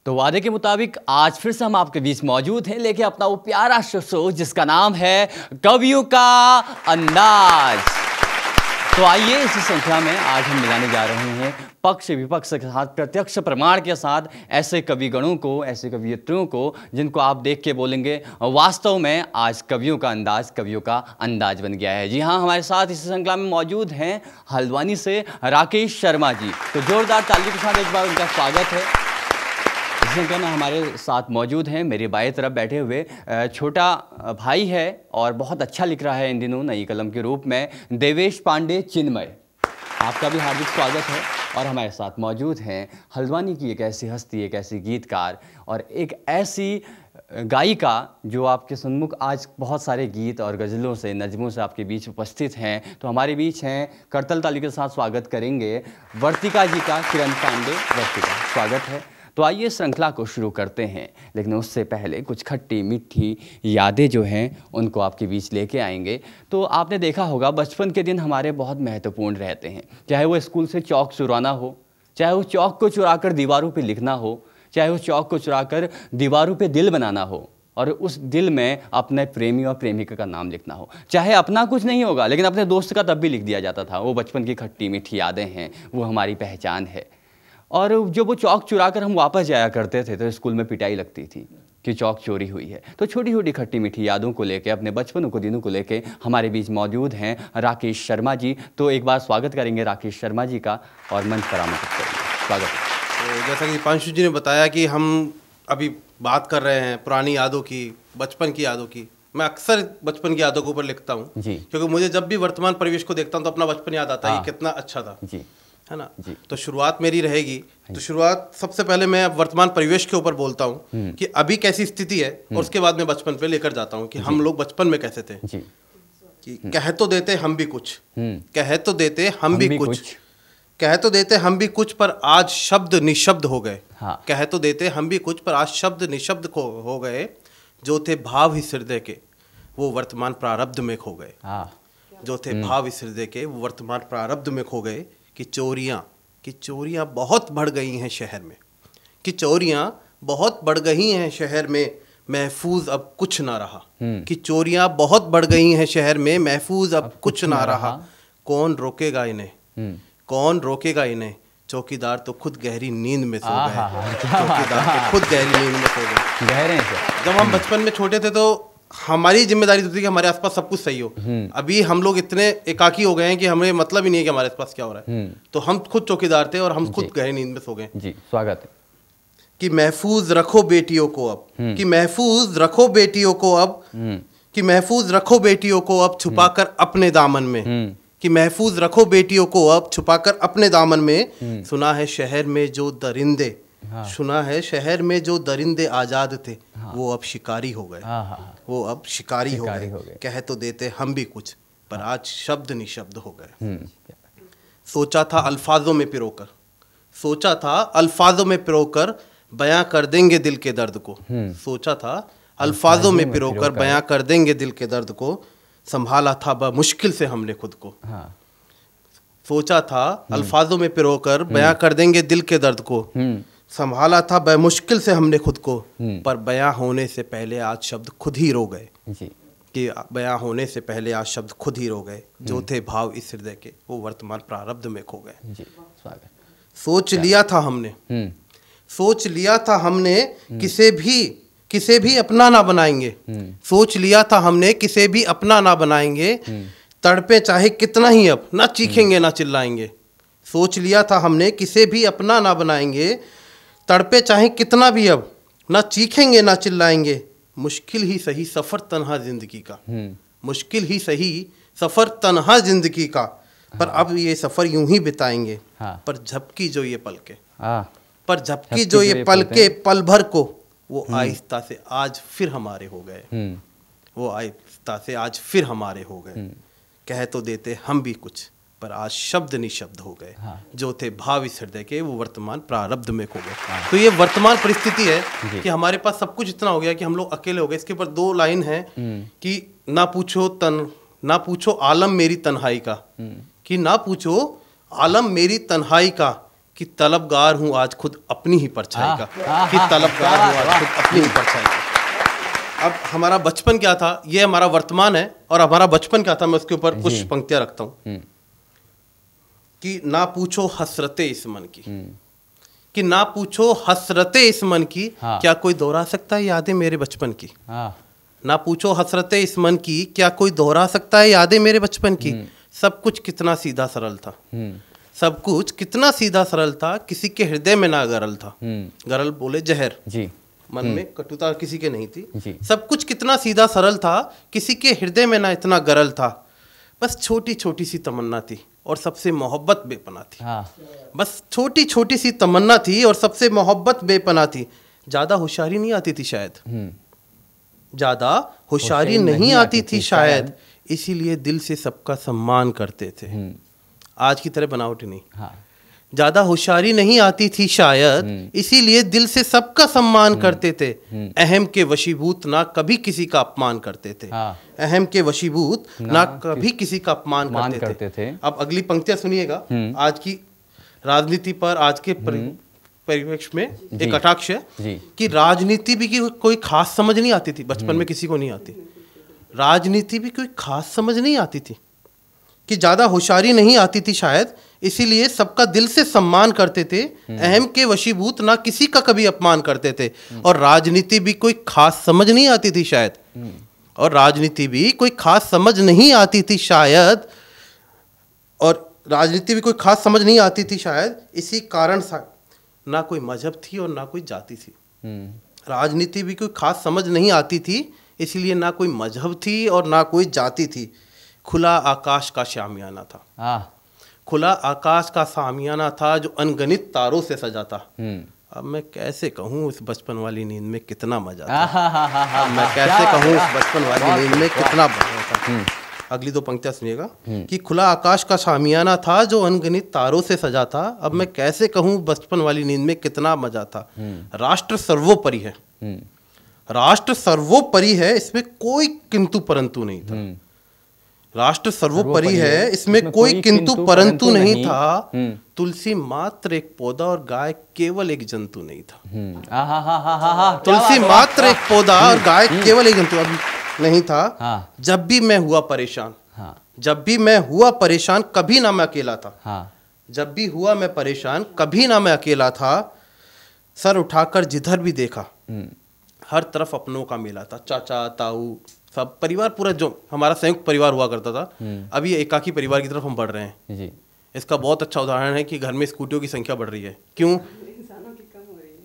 तो वादे के मुताबिक आज फिर से हम आपके बीच मौजूद हैं लेके अपना वो प्यारा शो जिसका नाम है कवियों का अंदाज। तो आइए इसी श्रृंखला में आज हम मिलाने जा रहे हैं पक्ष विपक्ष के साथ प्रत्यक्ष प्रमाण के साथ ऐसे कविगणों को, ऐसे कवियत्रियों को जिनको आप देख के बोलेंगे वास्तव में आज कवियों का अंदाज बन गया है। जी हाँ, हमारे साथ इस श्रृंखला में मौजूद हैं हल्द्वानी से राकेश शर्मा जी। तो जोरदार तालियों के साथ एक बार उनका स्वागत है। इस श्रृंखला में हमारे साथ मौजूद हैं मेरे बाएं तरफ बैठे हुए छोटा भाई है और बहुत अच्छा लिख रहा है इन दिनों नई कलम के रूप में, देवेश पांडे चिन्मय। आपका भी हार्दिक स्वागत है। और हमारे साथ मौजूद हैं हल्द्वानी की एक ऐसी हस्ती, एक ऐसी गीतकार और एक ऐसी गायिका जो आपके सन्मुख आज बहुत सारे गीत और गज़लों से, नज़मों से आपके बीच उपस्थित हैं। तो हमारे बीच हैं, करतल ताली के साथ स्वागत करेंगे वर्तिका जी का, किरण पांडे। वर्तिका, स्वागत है। तो आइए श्रृंखला को शुरू करते हैं, लेकिन उससे पहले कुछ खट्टी मीठी यादें जो हैं उनको आपके बीच लेके आएंगे। तो आपने देखा होगा बचपन के दिन हमारे बहुत महत्वपूर्ण रहते हैं, चाहे वो स्कूल से चौक चुराना हो, चाहे वो चौक को चुराकर दीवारों पे लिखना हो, चाहे वो चौक को चुराकर दीवारों पे दिल बनाना हो और उस दिल में अपने प्रेमी और प्रेमिका का नाम लिखना हो। चाहे अपना कुछ नहीं होगा लेकिन अपने दोस्त का तब भी लिख दिया जाता था। वो बचपन की खट्टी मीठी यादें हैं, वो हमारी पहचान है। और जब वो चौक चुरा कर हम वापस जाया करते थे तो स्कूल में पिटाई लगती थी कि चौक चोरी हुई है। तो छोटी छोटी खट्टी मीठी यादों को लेके, अपने बचपन को दिनों को लेके हमारे बीच मौजूद हैं राकेश शर्मा जी। तो एक बार स्वागत करेंगे राकेश शर्मा जी का और मंच पर आमंत्रित करेंगे। स्वागत है। तो जैसा कि पांशु जी ने बताया कि हम अभी बात कर रहे हैं पुरानी यादों की, बचपन की यादों की। मैं अक्सर बचपन की यादों के ऊपर लिखता हूँ क्योंकि मुझे जब भी वर्तमान परिवेश को देखता हूँ तो अपना बचपन याद आता है कि कितना अच्छा था जी, है ना। तो शुरुआत मेरी रहेगी। तो शुरुआत सबसे पहले मैं वर्तमान परिवेश के ऊपर बोलता हूँ कि अभी कैसी स्थिति है और उसके बाद मैं बचपन पे लेकर जाता हूँ कि हम लोग बचपन में कैसे थे। कि कह तो देते हम भी कुछ, कह तो देते हम भी कुछ, कह तो देते हम भी कुछ पर आज शब्द निशब्द हो गए। कह तो देते हम भी कुछ पर आज शब्द निशब्द हो गए। जो थे भाव इस हृदय के वो वर्तमान प्रारब्ध में खो गए। जो थे भाव इस हृदय के वो वर्तमान प्रारब्ध में खो गए। कि चोरियाँ बहुत बढ़ गई हैं शहर में, कि चोरियाँ बहुत बढ़ गई हैं शहर में, महफूज अब कुछ ना रहा। कि चोरियाँ बहुत बढ़ गई हैं शहर में, महफूज अब कुछ ना रहा। कौन रोकेगा इन्हें, कौन रोकेगा इन्हें, चौकीदार तो खुद गहरी नींद में सो गए। चौकीदार तो खुद गहरी नींद में सो गए। गहरे से जब हम बचपन में छोटे थे तो हमारी जिम्मेदारी होती थी कि हमारे आसपास सब कुछ सही हो। अभी हम लोग इतने एकाकी हो गए हैं कि हमें मतलब ही नहीं है कि हमारे आसपास क्या हो रहा है। तो हम खुद चौकीदार थे और हम खुद गहरी नींद में सो गए। जी, स्वागत है। कि महफूज रखो बेटियों को अब, कि महफूज रखो बेटियों को अब, कि महफूज रखो बेटियों को अब छुपाकर अपने दामन में। कि महफूज रखो बेटियों को अब छुपाकर अपने दामन में। सुना है शहर में जो दरिंदे, सुना है शहर में जो दरिंदे आजाद थे वो अब शिकारी हो गए। वो अब शिकारी हो गए। कह तो देते हम भी कुछ पर आज शब्द निशब्द हो गए। सोचा था अल्फाजों में पिरोकर, सोचा था अल्फाजों में पिरोकर बयां कर देंगे दिल के दर्द को। सोचा था अल्फाजों में पिरोकर बयां कर देंगे दिल के दर्द को। संभाला था बमुश्किल से हमने खुद को। सोचा था अल्फाजों में पिरोकर बयां कर देंगे दिल के दर्द को। संभाला था बेमुश्किल से हमने खुद को, पर बयां होने से पहले आज शब्द खुद ही रो गए। कि बयां होने से पहले आज शब्द खुद ही रो गए। जो थे भाव इस हृदय के वो वर्तमान प्रारब्ध में खो गए। सोच लिया था हमने, सोच लिया था हमने किसे भी अपना ना बनाएंगे। सोच लिया था हमने किसे भी अपना ना बनाएंगे। तड़पे चाहे कितना ही अब ना चीखेंगे ना चिल्लाएंगे। सोच लिया था हमने किसे भी अपना ना बनाएंगे। तड़पे चाहे कितना भी अब ना चीखेंगे ना चिल्लाएंगे। मुश्किल ही सही सफ़र तन्हा जिंदगी का, मुश्किल ही सही सफ़र तन्हा जिंदगी का, पर अब ये सफ़र यूं ही बिताएंगे। पर झपकी जो ये पलके, पर झपकी जो ये पलके पल भर को वो आहिस्ता से आज फिर हमारे हो गए। वो आहिस्ता से आज फिर हमारे हो गए। कह तो देते हम भी कुछ पर आज शब्द निशब्द हो गए। जो थे भाव इस हृदय के वो वर्तमान प्रारब्ध में खो गए। तो ये वर्तमान परिस्थिति है कि हमारे पास सब कुछ इतना हो गया कि हम लोग अकेले हो गए। इसके ऊपर दो लाइन है कि ना पूछो आलम मेरी तन्हाई का, कि ना पूछो आलम मेरी तन्हाई का, कि तलबगार हूँ आज खुद अपनी ही परछाई का, कि तलबगार हूँ आज खुद अपनी ही परछाई का। अब हमारा बचपन क्या था, ये हमारा वर्तमान है, और हमारा बचपन क्या था, मैं उसके ऊपर कुछ पंक्तियां रखता हूँ कि ना पूछो हसरते इस मन की, कि ना पूछो हसरते इस मन की, क्या कोई दोहरा सकता है यादें मेरे बचपन की। ना पूछो हसरते इस मन की, क्या कोई दोहरा सकता है यादें मेरे बचपन की। सब कुछ कितना सीधा सरल था, सब कुछ कितना सीधा सरल था, किसी के हृदय में ना गरल था। गरल बोले जहर जी, मन में कटुता किसी के नहीं थी। सब कुछ कितना सीधा सरल था, किसी के हृदय में ना इतना गरल था। बस छोटी छोटी सी तमन्ना थी और सबसे मोहब्बत बेपनाह थी। बस छोटी छोटी सी तमन्ना थी और सबसे मोहब्बत बेपनाह थी। ज्यादा होशियारी नहीं आती थी शायद, ज्यादा होशियारी नहीं आती थी शायद, इसीलिए दिल से सबका सम्मान करते थे। आज की तरह बनावटी नहीं। ज्यादा होशियारी नहीं आती थी शायद, इसीलिए दिल से सबका सम्मान करते थे। अहम के वशीभूत ना कभी किसी का अपमान करते थे। अहम के वशीभूत ना कभी किसी का अपमान करते थे। अब अगली पंक्तियां सुनिएगा। आज की राजनीति पर, आज के परिवेश में एक कटाक्ष है कि राजनीति भी की कोई खास समझ नहीं आती थी। बचपन में किसी को नहीं आती राजनीति भी, कोई खास समझ नहीं आती थी, कि ज्यादा होशियारी नहीं आती थी शायद, इसीलिए सबका दिल से सम्मान करते थे। अहम के वशीभूत ना किसी का कभी अपमान करते थे। और राजनीति भी कोई खास समझ नहीं आती थी शायद, और राजनीति भी कोई खास समझ नहीं आती थी शायद, और राजनीति भी कोई खास समझ नहीं आती थी शायद, इसी कारण ना कोई मजहब थी और ना कोई जाति थी। राजनीति भी कोई खास समझ नहीं आती थी, इसलिए ना कोई मजहब थी और ना कोई जाति थी। खुला आकाश का शामियाना था, खुला आकाश का शामियाना था जो अनगणित तारों से सजा था। अब मैं कैसे कहूँ उस बचपन वाली नींद में कितना मजा था, मैं कैसे कहूँ उस बचपन वाली नींद में कितना मजा था। अगली दो पंक्तियां सुनिएगा कि खुला आकाश का शामियाना था जो अनगिनत तारों से सजा था। अब मैं कैसे कहूँ बचपन वाली नींद में कितना मजा था। राष्ट्र सर्वोपरि है, राष्ट्र सर्वोपरि है, इसमें कोई किंतु परंतु नहीं था। राष्ट्र सर्वोपरि है, इसमें कोई किंतु परंतु नहीं था। तुलसी मात्र एक पौधा और गाय केवल एक जंतु नहीं था। तुलसी मात्र एक पौधा और गाय केवल एक जंतु नहीं था। जब भी मैं हुआ परेशान, जब भी मैं हुआ परेशान, कभी ना मैं अकेला था। जब भी हुआ मैं परेशान, कभी ना मैं अकेला था। सर उठाकर जिधर भी देखा, हर तरफ अपनों का मेला था। चाचा ताऊ सब परिवार, पूरा जो हमारा संयुक्त परिवार हुआ करता था, अभी एकाकी परिवार की तरफ हम बढ़ रहे हैं जी। इसका बहुत अच्छा उदाहरण है कि घर में स्कूटियों की संख्या बढ़ रही है। क्यों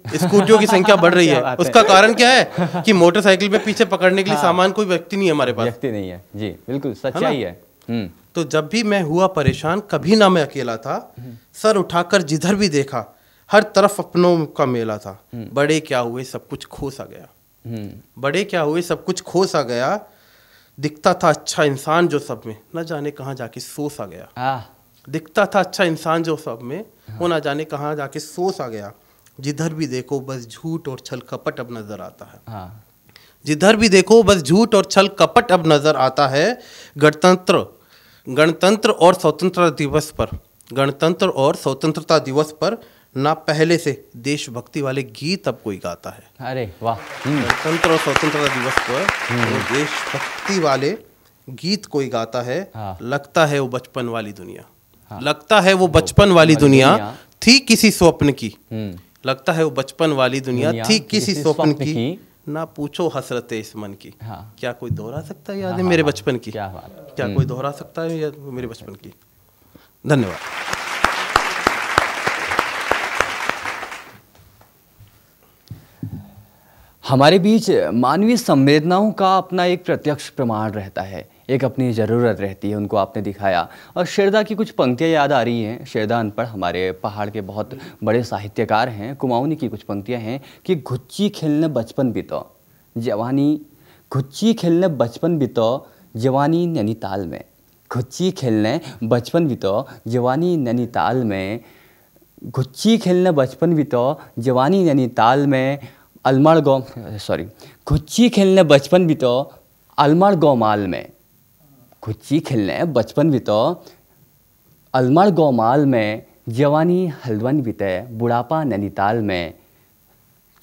स्कूटियों की संख्या बढ़ रही है? उसका कारण क्या है कि मोटरसाइकिल पे पीछे पकड़ने के लिए सामान कोई व्यक्ति नहीं है हमारे पास, व्यक्ति नहीं है जी, बिल्कुल सच्चाई है। तो जब भी मैं हुआ परेशान, कभी ना मैं अकेला था। सर उठाकर जिधर भी देखा, हर तरफ अपनों का मेला था। बड़े क्या हुए सब कुछ खो सा गया, बड़े क्या हुए सब कुछ खो सा गया। दिखता था अच्छा इंसान जो सब में, न जाने कहाँ जाके सो सा गया। दिखता था अच्छा इंसान जो सब में, वो न जाने कहाँ जाके सो सा गया। जिधर भी देखो बस झूठ और छल कपट अब नजर आता है। जिधर भी देखो बस झूठ और छल कपट अब नजर आता है। गणतंत्र और स्वतंत्रता दिवस पर, गणतंत्र और स्वतंत्रता दिवस पर ना पहले से देशभक्ति वाले गीत अब कोई गाता है। अरे वाह। गणतंत्र और स्वतंत्रता दिवस पर देशभक्ति वाले गीत कोई गाता है। लगता है वो बचपन वाली दुनिया, लगता है वो बचपन वाली दुनिया थी किसी स्वप्न की। लगता है वो बचपन वाली दुनिया थी किसी स्वप्न की। ना पूछो हसरते इस मन की, क्या कोई दोहरा सकता है यादें मेरे बचपन की? क्या कोई दोहरा सकता है याद मेरे बचपन की? धन्यवाद। हमारे बीच मानवीय संवेदनाओं का अपना एक प्रत्यक्ष प्रमाण रहता है, एक अपनी ज़रूरत रहती है, उनको आपने दिखाया। और शेरदा की कुछ पंक्तियाँ याद आ रही हैं। शेरदा अनपढ़ हमारे पहाड़ के बहुत बड़े साहित्यकार हैं। कुमाऊनी की कुछ पंक्तियाँ हैं कि घुच्ची खेलने बचपन बितो जवानी, घुच्ची खेलने बचपन बितो जवानी नैनीताल में, घुच्ची खेलने बचपन बितो जवानी नैनीताल में, घुच्ची खेलने बचपन बितो जवानी नैनीताल में, अलमड़ गौ सॉरी घुच्ची खेलने बचपन बितो अलमड़ गौमाल में, घुच्ची खेलने बचपन बितो अलमड़ गौमाल में, जवानी हल्द्वानी बीते बुढ़ापा नैनीताल में,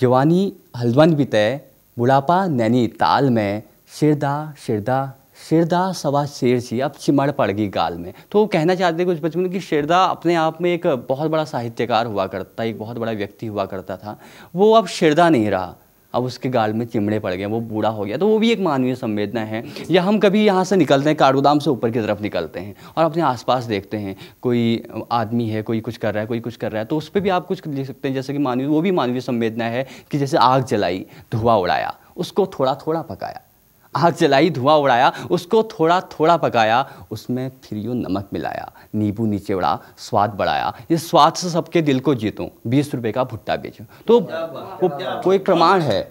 जवानी हल्द्वानी बीते बुढ़ापा नैनीताल में, शिरदा शिरदा शिरदा सवा शेर सी अब चिमड़ पड़ गई गाल में। तो वो कहना चाहते कुछ बचपन में कि शिरदा अपने आप में एक बहुत बड़ा साहित्यकार हुआ करता, एक बहुत बड़ा व्यक्ति हुआ करता था, वो अब शिरदा नहीं रहा, अब उसके गाल में चिमड़े पड़ गए, वो बूढ़ा हो गया। तो वो भी एक मानवीय संवेदना है। या हम कभी यहाँ से निकलते हैं, काठगोदाम से ऊपर की तरफ निकलते हैं और अपने आसपास देखते हैं, कोई आदमी है, कोई कुछ कर रहा है, कोई कुछ कर रहा है, तो उस पर भी आप कुछ लिख सकते हैं। जैसे कि मानवीय, वो भी मानवीय संवेदना है कि जैसे आग जलाई, धुआं उड़ाया, उसको थोड़ा थोड़ा पकाया, आग जलाई, धुआं उड़ाया, उसको थोड़ा थोड़ा पकाया, उसमें फिर यूँ नमक मिलाया, नींबू नीचे उड़ा, स्वाद बढ़ाया, इस स्वाद से सबके दिल को जीतूं, 20 रुपए का भुट्टा बेचूं। तो वो एक प्रमाण है।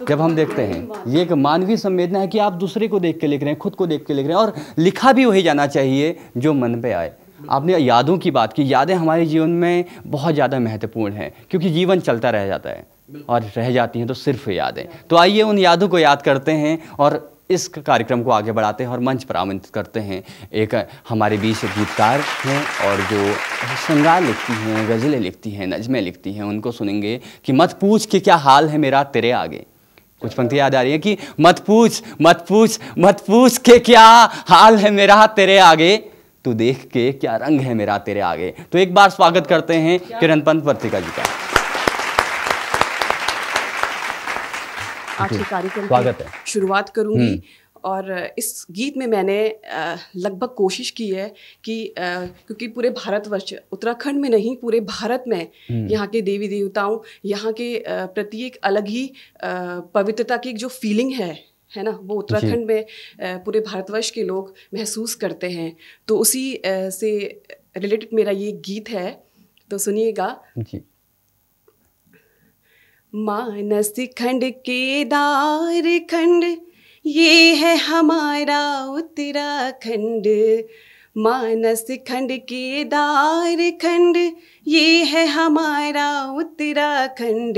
जब हम देखते हैं, ये एक मानवीय संवेदना है कि आप दूसरे को देख के लिख रहे हैं, खुद को देख के लिख रहे हैं, और लिखा भी वही जाना चाहिए जो मन पे आए। आपने यादों की बात की, यादें हमारे जीवन में बहुत ज़्यादा महत्वपूर्ण हैं, क्योंकि जीवन चलता रह जाता है और रह जाती हैं तो सिर्फ यादें। तो आइए उन यादों को याद करते हैं और इस कार्यक्रम को आगे बढ़ाते हैं और मंच पर आमंत्रित करते हैं एक हमारे बीच गीतकार हैं और जो श्रृंगार लिखती हैं, गज़लें लिखती हैं, नज़में लिखती हैं। उनको सुनेंगे कि मत पूछ कि क्या हाल है मेरा तेरे आगे। कुछ पंक्ति याद आ रही है कि मत पूछ मत पूछ मत पूछ के क्या हाल है मेरा तेरे आगे, तू देख के क्या रंग है मेरा तेरे आगे। तो एक बार स्वागत करते हैं किरण पंत वर्तिका जी का। आज के कार्यक्रम स्वागत की है। शुरुआत करूंगी और इस गीत में मैंने लगभग कोशिश की है कि क्योंकि पूरे भारतवर्ष, उत्तराखंड में नहीं पूरे भारत में यहाँ के देवी देवताओं, यहाँ के प्रति एक अलग ही पवित्रता की एक जो फीलिंग है ना, वो उत्तराखंड में पूरे भारतवर्ष के लोग महसूस करते हैं। तो उसी से रिलेटेड मेरा ये गीत है, तो सुनिएगा। मानस खंड केदार खंड ये है हमारा उत्तराखंड, मानस खंड केदार खंड ये है हमारा उत्तराखंड,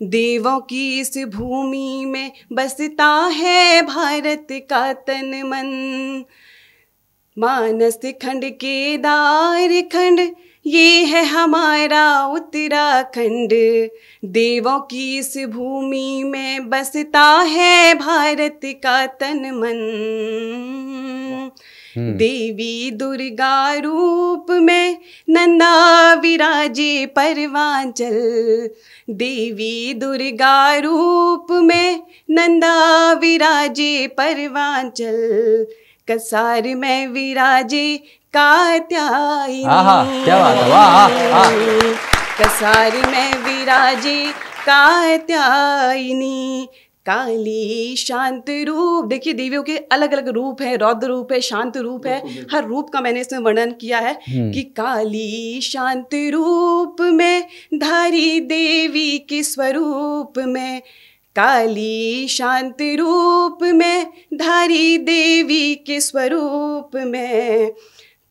देवों की इस भूमि में बसता है भारत का तन मन। मानस खंड केदार खंड ये है हमारा उत्तराखंड, देवों की इस भूमि में बसता है भारत का तन मन। देवी दुर्गा रूप में नंदा विराजे परवांचल, देवी दुर्गा रूप में नंदा विराजे परवांचल, कसार में विराजे कात्यायनी, क्या बात है, वाह। कसार में विराजे कात्यायनी, काली शांत रूप। देखिए देवियों के अलग अलग रूप है, रौद्र रूप है, शांत रूप है, हर रूप का मैंने इसमें वर्णन किया है कि काली शांत रूप में धारी देवी के स्वरूप में, काली शांत रूप में धारी देवी के स्वरूप में,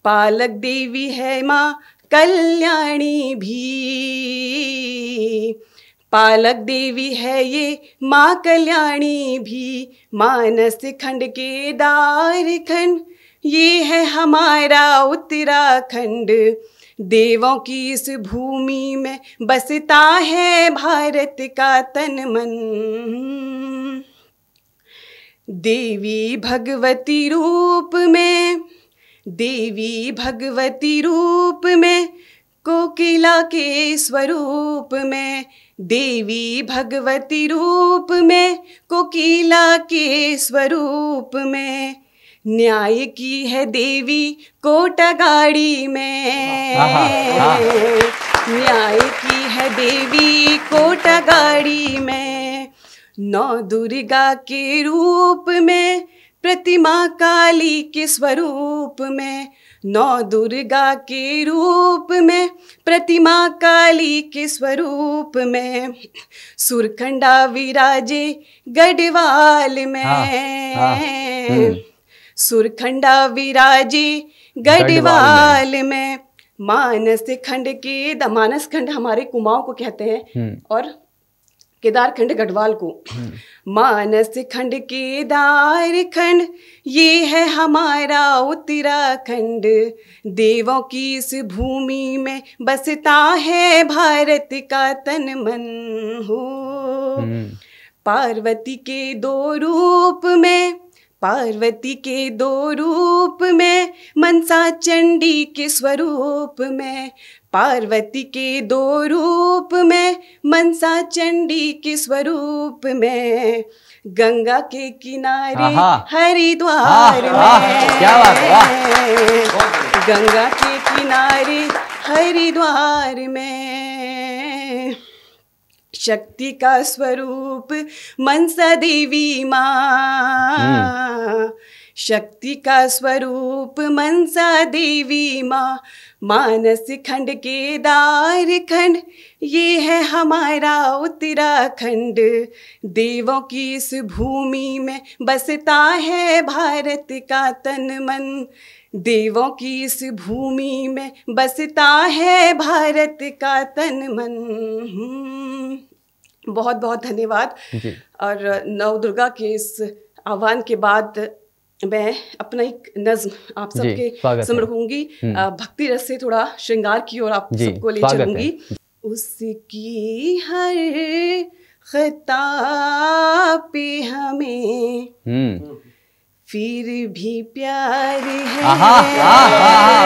पालक देवी है माँ कल्याणी भी, पालक देवी है ये माँ कल्याणी भी, मानस खंड केदार खंड ये है हमारा उत्तराखंड, देवों की इस भूमि में बसता है भारत का तन मन। देवी भगवती रूप में, देवी भगवती रूप में, कोकिला के स्वरूप में, देवी भगवती रूप में, कोकिला के स्वरूप में, न्याय की है देवी कोटगाड़ी में, न्याय की है देवी कोटगाड़ी में, नौ दुर्गा के रूप में, प्रतिमा काली के स्वरूप में, नौ दुर्गा के रूप में, प्रतिमा काली के स्वरूप में, सुरखंडा विराजे गढ़वाल में, सुरखंडा विराजे गढ़वाल में, मानस खंड के मानस खंड हमारे कुमाऊं को कहते हैं और केदार खंड गढ़वाल को। मानस खंड केदार खंड ये है हमारा उत्तराखंड, देवों की इस भूमि में बसता है भारत का तन मन हो। पार्वती के दो रूप में, पार्वती के दो रूप में, मनसा चंडी के स्वरूप में, पार्वती के दो रूप में, मनसा चंडी के स्वरूप में, गंगा के किनारे हरिद्वार में, क्या बात है, गंगा के किनारे हरिद्वार में, शक्ति का स्वरूप मनसा देवी माँ, शक्ति का स्वरूप मनसा देवी माँ। मानस खंड केदार खंड ये है हमारा उत्तराखंड, देवों की इस भूमि में बसता है भारत का तन मन, देवों की इस भूमि में बसता है भारत का तन मन। बहुत बहुत धन्यवाद। और नवदुर्गा के इस आह्वान के बाद मैं अपना एक नज्म आप सबके समर्पूंगी, भक्ति रस से थोड़ा श्रृंगार की ओर आप सबको ले चलूंगी। उसकी हर खता पे हमें फिर भी प्यार है,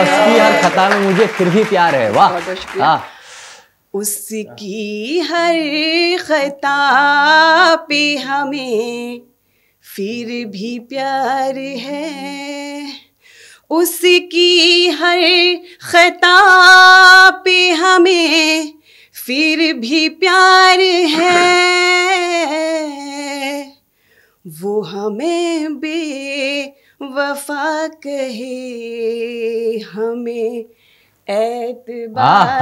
उसकी हर खता में मुझे फिर भी प्यार है। वाह। उसकी हर खता पे हमें फिर भी प्यार है, उसकी हर खता पे हमें फिर भी प्यार है, वो हमें बेवफा कहे हमें एतबार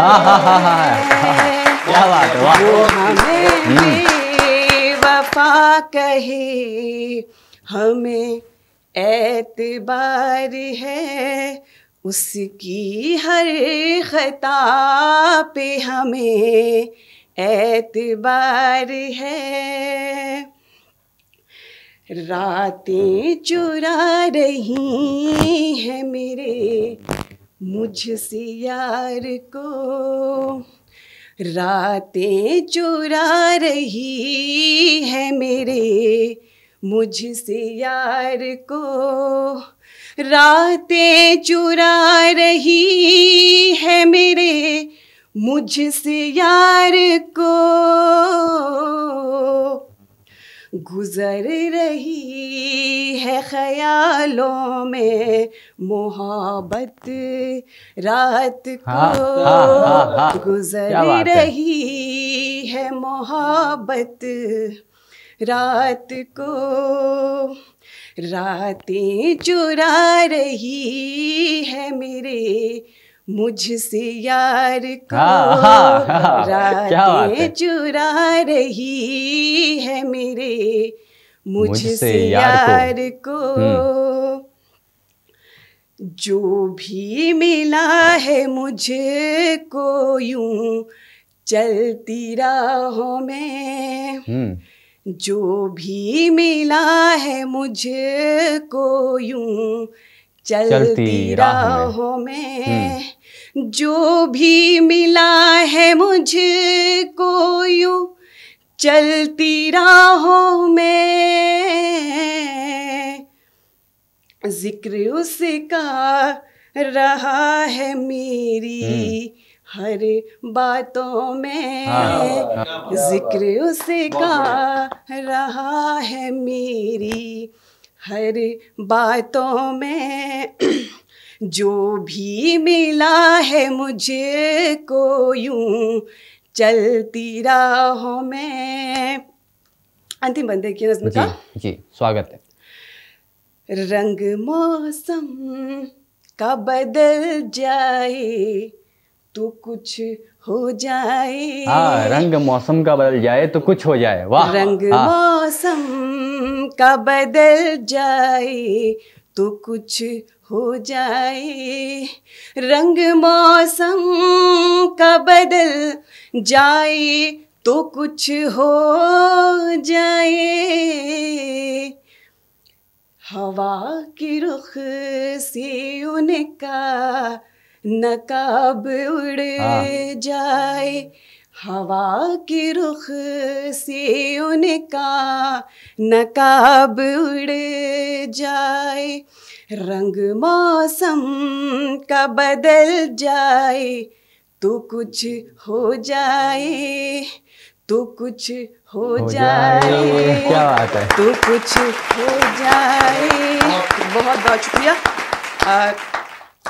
है, क्या बात है, वो हमें बेवफा कहे हमें एतबार है, उसकी हर खता पे हमें एतबार है। रातें चुरा रही है मेरे मुझसे यार को, रातें चुरा रही है मेरे मुझसे यार को, रातें चुरा रही है मेरे मुझसे यार को, गुजर रही है ख्यालों में मोहब्बत रात को, गुजर रही है मोहब्बत रात को, रातें चुरा रही है मेरे मुझसे यार को, रातें चुरा रही है मेरे मुझसे यार को, जो भी मिला है मुझको यूं चलती राहों में, जो भी मिला है मुझको यूं चलती राहों में, जो भी मिला है मुझको यूं चलती राहों में, जिक्र उसका रहा है मेरी हर बातों में, जिक्र उसका रहा है मेरी हर बातों में, जो भी मिला है मुझको यूं चलती राहों में। अंतिम बंद देखिए नज़्म का। जी स्वागत है। रंग मौसम का बदल जाए तो कुछ हो जाए, रंग मौसम का बदल जाए तो कुछ हो जाए। वाह। रंग मौसम का बदल जाए तो कुछ हो जाए, रंग मौसम का बदल जाए तो कुछ हो जाए, हवा की रुख से उनका नकाब उड़ जाए, हवा की रुख से उनका नकाब उड़ जाए, रंग मौसम का बदल जाए, तो कुछ हो जाए, तो कुछ हो जाए, क्या बात है, तो कुछ हो जाए। बहुत बहुत शुक्रिया।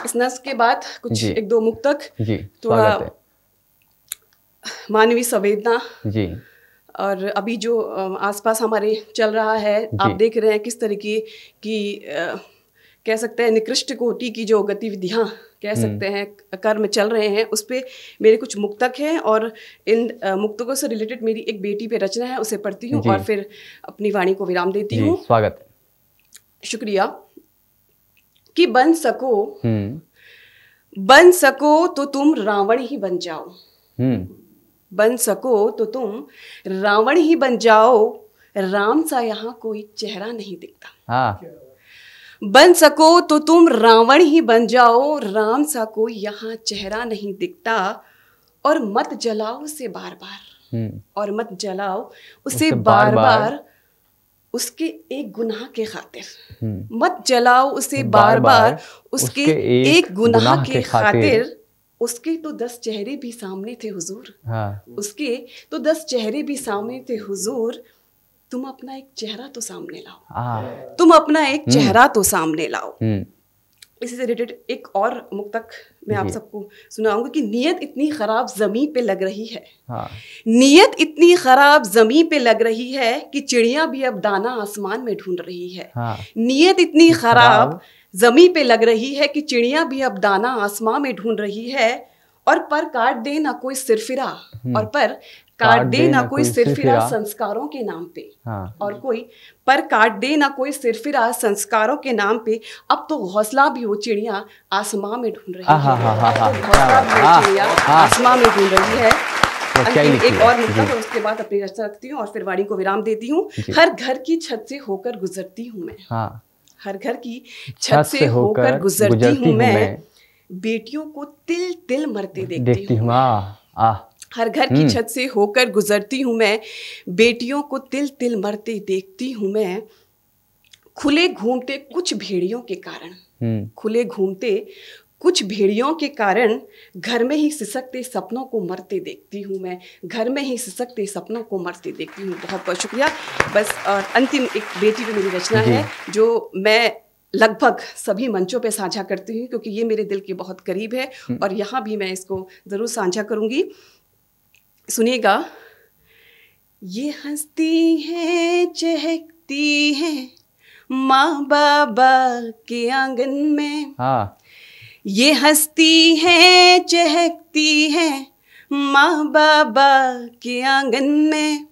इस नस के बाद कुछ एक दो मुक्तक जी, थोड़ा स्वागत है मानवीय संवेदना जी। और अभी जो आसपास हमारे चल रहा है, आप देख रहे हैं किस तरीके की कह सकते हैं निकृष्ट कोटि की जो गतिविधियां कह सकते हैं कर्म चल रहे हैं, उस पे मेरे कुछ मुक्तक हैं और इन मुक्तकों से रिलेटेड मेरी एक बेटी पे रचना है, उसे पढ़ती हूँ और फिर अपनी वाणी को विराम देती हूँ। स्वागत। शुक्रिया। कि बन सको तो तुम रावण ही बन जाओ, बन सको तो तुम रावण ही बन जाओ, राम सा यहाँ कोई चेहरा नहीं दिखता। बन सको तो तुम रावण ही बन जाओ, राम सा कोई यहाँ चेहरा नहीं दिखता, और मत जलाओ उसे बार बार, और मत जलाओ उसे बार बार उसके एक गुनाह के खातिर, मत जलाओ उसे बार बार उसके एक गुनाह के खातिर। उसके तो 10 चेहरे भी सामने थे हुजूर, उसके तो 10 चेहरे भी सामने थे हुजूर, तुम अपना एक चेहरा तो सामने लाओ, तुम अपना एक चेहरा तो सामने लाओ। इसी से रिलेटेड एक और मुक्तक मैं आप सबको सुनाऊंगी कि नियत इतनी खराब जमी पे लग रही है, नियत इतनी खराब जमी पे लग रही है कि चिड़िया भी अब दाना आसमान में ढूंढ रही है। नियत इतनी खराब जमी पे लग रही है कि चिड़िया भी अब दाना आसमान में ढूंढ रही है, और पर काट दे ना कोई सिरफिरा, और पर काट दे ना कोई सिरफिरा संस्कारों के नाम पे, और कोई पर काट दे ना कोई सिरफिरा संस्कारों के नाम पे। अब तो घोंसला भी वो चिड़िया आसमां में ढूंढ रही है, घोंसला भी वो चिड़िया आसमां में ढूंढ रही है। एक और मुद्दा और उसके बाद अपनी रचना रखती हूँ और फिर वाणी को विराम देती हूँ। हर घर की छत से होकर गुजरती हूँ मैं, हर घर की छत से होकर गुजरती हूँ मैं, बेटियों को तिल तिल मरते देखती हूँ। हर घर की छत से होकर गुजरती हूँ मैं, बेटियों को तिल तिल मरते देखती हूँ मैं, खुले घूमते कुछ भेड़ियों के कारण, खुले घूमते कुछ भेड़ियों के कारण, घर में ही सिसकते सपनों को मरते देखती हूँ मैं, घर में ही सिसकते सपनों को मरते देखती हूँ। बहुत बहुत शुक्रिया। बस और अंतिम एक बेटी पे मेरी रचना है जो मैं लगभग सभी मंचों पे साझा करती हूँ क्योंकि ये मेरे दिल के बहुत करीब है और यहाँ भी मैं इसको ज़रूर साझा करूँगी। सुनिएगा। ये हंसती है चहकती है माँ बाबा के आंगन में, ये हंसती है चहकती है माँ बाबा के आंगन में,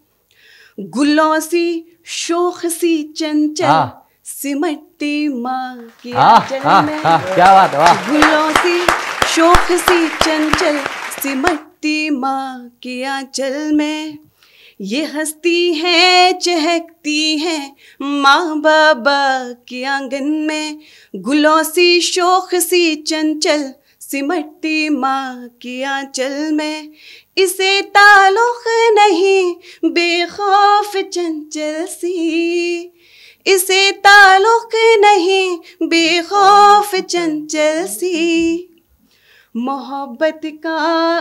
गुलों सी शोख सी चंचल सिमटती माँ के आंचल में। क्या बात है, वाह। गुलों सी शोख सी चंचल सिमटती माँ के आंचल में, ये हंसती है चहकती है माँ बाबा के आंगन में, गुलों सी शोख सी चंचल सिमटती माँ के आंचल में, इसे ताल्लुक नहीं बेखौफ चंचल सी, इसे ताल्लुक नहीं बेखौफ चंचल सी, मोहब्बत का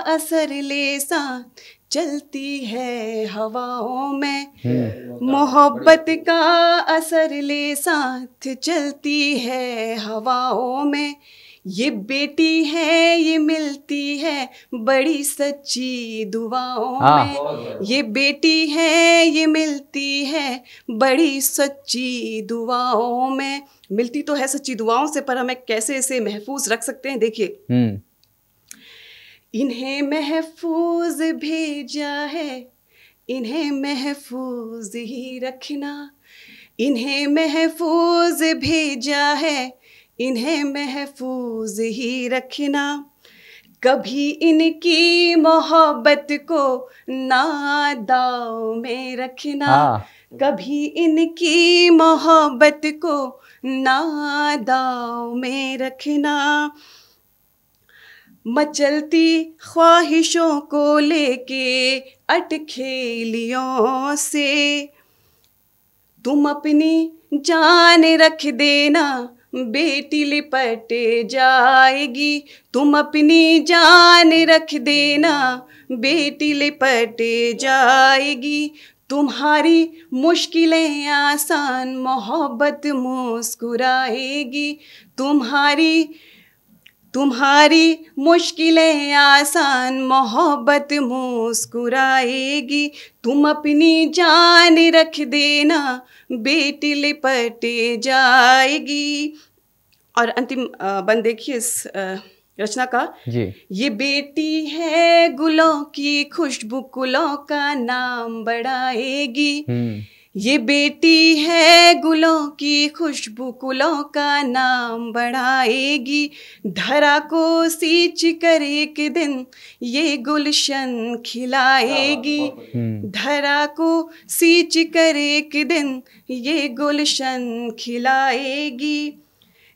असर ले साथ चलती है हवाओं में, मोहब्बत का असर ले साथ चलती है हवाओं में, ये बेटी है ये मिलती है बड़ी सच्ची दुआओं में, ये बेटी है ये मिलती है बड़ी सच्ची दुआओं में। मिलती तो है सच्ची दुआओं से, पर हमें कैसे इसे महफूज रख सकते हैं? देखिए, इन्हें महफूज भेजा है, इन्हें महफूज ही रखना, इन्हें महफूज भेजा है, इन्हें महफूज ही रखना, कभी इनकी मोहब्बत को ना दाव में रखना, हाँ। कभी इनकी मोहब्बत को ना दाव में रखना। मचलती ख्वाहिशों को लेके अटखेलियों से तुम अपनी जान रख देना, बेटी लिपट जाएगी। तुम अपनी जान रख देना, बेटी लिपट जाएगी। तुम्हारी मुश्किलें आसान, मोहब्बत मुस्कुराएगी। तुम्हारी मुश्किलें आसान, मोहब्बत मुस्कुराएगी। तुम अपनी जान रख देना, बेटी लिपट जाएगी। और अंतिम बंद देखिए इस रचना का जी। ये बेटी है गुलों की खुशबू, गुलों का नाम बढ़ाएगी। ये बेटी है गुलों की खुशबू, गुलों का नाम बढ़ाएगी। धरा को सींच कर एक दिन ये गुलशन खिलाएगी। धरा को सींच कर एक दिन ये गुलशन खिलाएगी।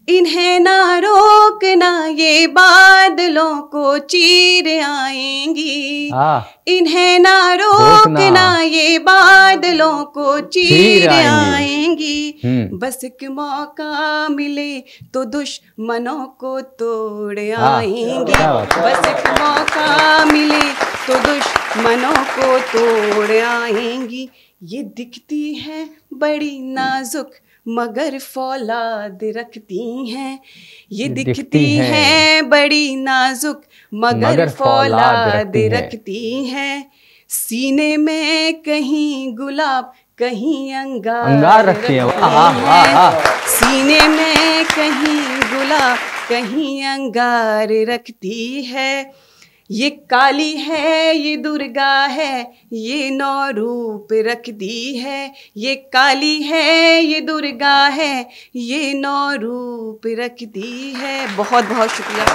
इन्हें ना रोकना, ये बादलों को चीर आएंगी। इन्हें ना रोकना, ये बादलों को चीर आएंगी। बस एक मौका मिले तो दुश्मनों को तोड़ आएंगी। बस एक मौका मिले तो दुश्मनों को तोड़ आएंगी। ये दिखती है बड़ी नाजुक मगर फौलाद रखती हैं। ये दिखती हैं बड़ी नाजुक मगर फौलाद रखती हैं। सीने में कहीं गुलाब कहीं अंगार रखती हैं। सीने में कहीं गुलाब कहीं अंगार रखती है। ये काली है ये दुर्गा है, ये 9 रूप रखती है। ये काली है ये दुर्गा है, ये 9 रूप रखती है। बहुत बहुत शुक्रिया।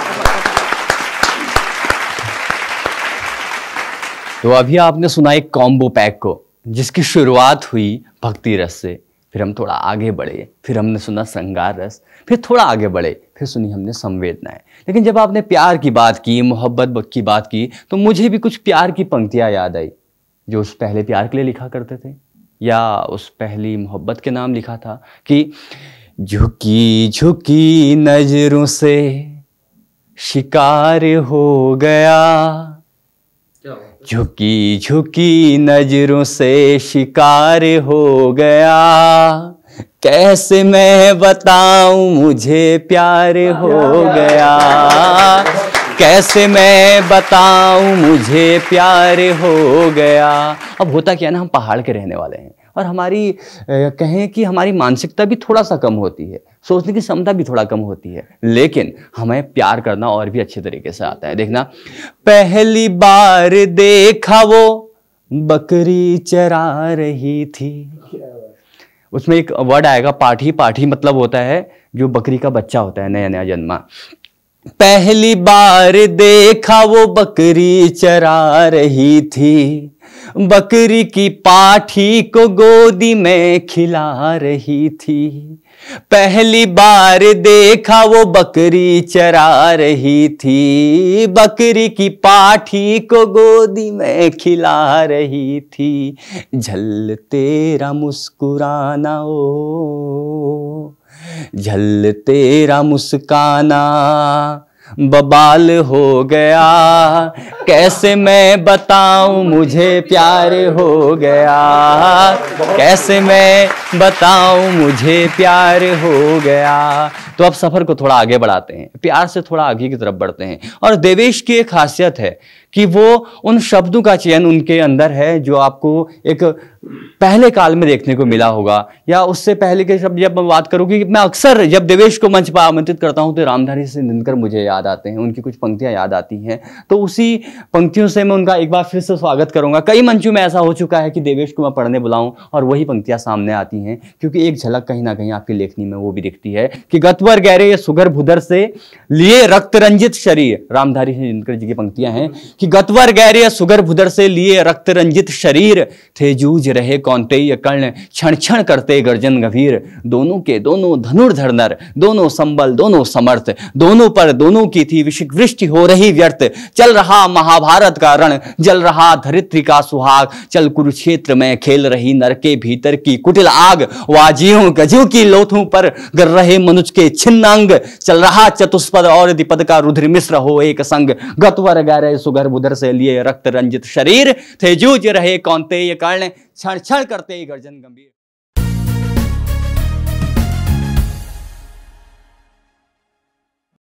तो अभी आपने सुना एक कॉम्बो पैक को, जिसकी शुरुआत हुई भक्ति रस से, फिर हम थोड़ा आगे बढ़े, फिर हमने सुना श्रृंगार रस, फिर थोड़ा आगे बढ़े, फिर सुनी हमने संवेदनाएं। लेकिन जब आपने प्यार की बात की, मोहब्बत की बात की, तो मुझे भी कुछ प्यार की पंक्तियां याद आई जो उस पहले प्यार के लिए लिखा करते थे, या उस पहली मोहब्बत के नाम लिखा था कि झुकी झुकी नजरों से शिकार हो गया, झुकी झुकी नजरों से शिकार हो गया, कैसे मैं बताऊं मुझे प्यार हो गया, कैसे मैं बताऊं मुझे प्यार हो गया। अब होता क्या ना, हम पहाड़ के रहने वाले हैं और हमारी कहें कि हमारी मानसिकता भी थोड़ा सा कम होती है, सोचने की क्षमता भी थोड़ा कम होती है, लेकिन हमें प्यार करना और भी अच्छे तरीके से आता है। देखना, पहली बार देखा वो बकरी चरा रही थी, उसमें एक वर्ड आएगा पाठी। पाठी मतलब होता है जो बकरी का बच्चा होता है, नया नया जन्मा। पहली बार देखा वो बकरी चरा रही थी, बकरी की पाठी को गोदी में खिला रही थी। पहली बार देखा वो बकरी चरा रही थी, बकरी की पाठी को गोदी में खिला रही थी। झल तेरा मुस्कुराना ओ, झल तेरा मुस्काना बबाल हो गया, कैसे मैं बताऊं मुझे प्यार हो गया, कैसे मैं बताऊं मुझे प्यार हो गया। तो अब सफर को थोड़ा आगे बढ़ाते हैं, प्यार से थोड़ा आगे की तरफ बढ़ते हैं। और देवेश की एक खासियत है कि वो उन शब्दों का चयन उनके अंदर है जो आपको एक पहले काल में देखने को मिला होगा, या उससे पहले के शब्द जब मैं बात करूँ कि मैं अक्सर जब देवेश को मंच पर आमंत्रित करता हूं तो रामधारी सिंह दिनकर मुझे याद आते हैं, उनकी कुछ पंक्तियां याद आती हैं। तो उसी पंक्तियों से मैं उनका एक बार फिर से स्वागत करूंगा। कई मंचों में ऐसा हो चुका है कि देवेश को मैं पढ़ने बुलाऊं और वही पंक्तियां सामने आती हैं, क्योंकि एक झलक कहीं ना कहीं आपकी लेखनी में वो भी दिखती है कि गतवर गहरे सुगर भुदर से लिए रक्त रंजित शरीर, रामधारी सिंह दिनकर जी की पंक्तियां हैं कि गतवर गहरे सुगर भुदर से लिए रक्त रंजित शरीर, थे जूझ रहे कौंतेय कर्ण क्षण क्षण करते गर्जन गंभीर, दोनों के दोनों धनुर्धर नर, दोनों संबल दोनों समर्थ, दोनों पर दोनों की थी विशिक वृष्टि हो रही व्यर्थ, चल रहा महाभारत का रण, जल रहा धरित्री का सुहाग, चल कुरुक्षेत्र में खेल रही नर के भीतर की कुटिल आग, वाजियों गजों की लोथों पर गर रहे मनुष्य के छिन्नांग, चल रहा चतुष्पद और द्विपद का रुधिर मिश्र हो एक संग, गतवर गहरे सुगर भुदर से लिए रक्त रंजित शरीर, थे जूझ रहे कौंतेय कर्ण क्षण क्षण करते गर्जन गंभीर।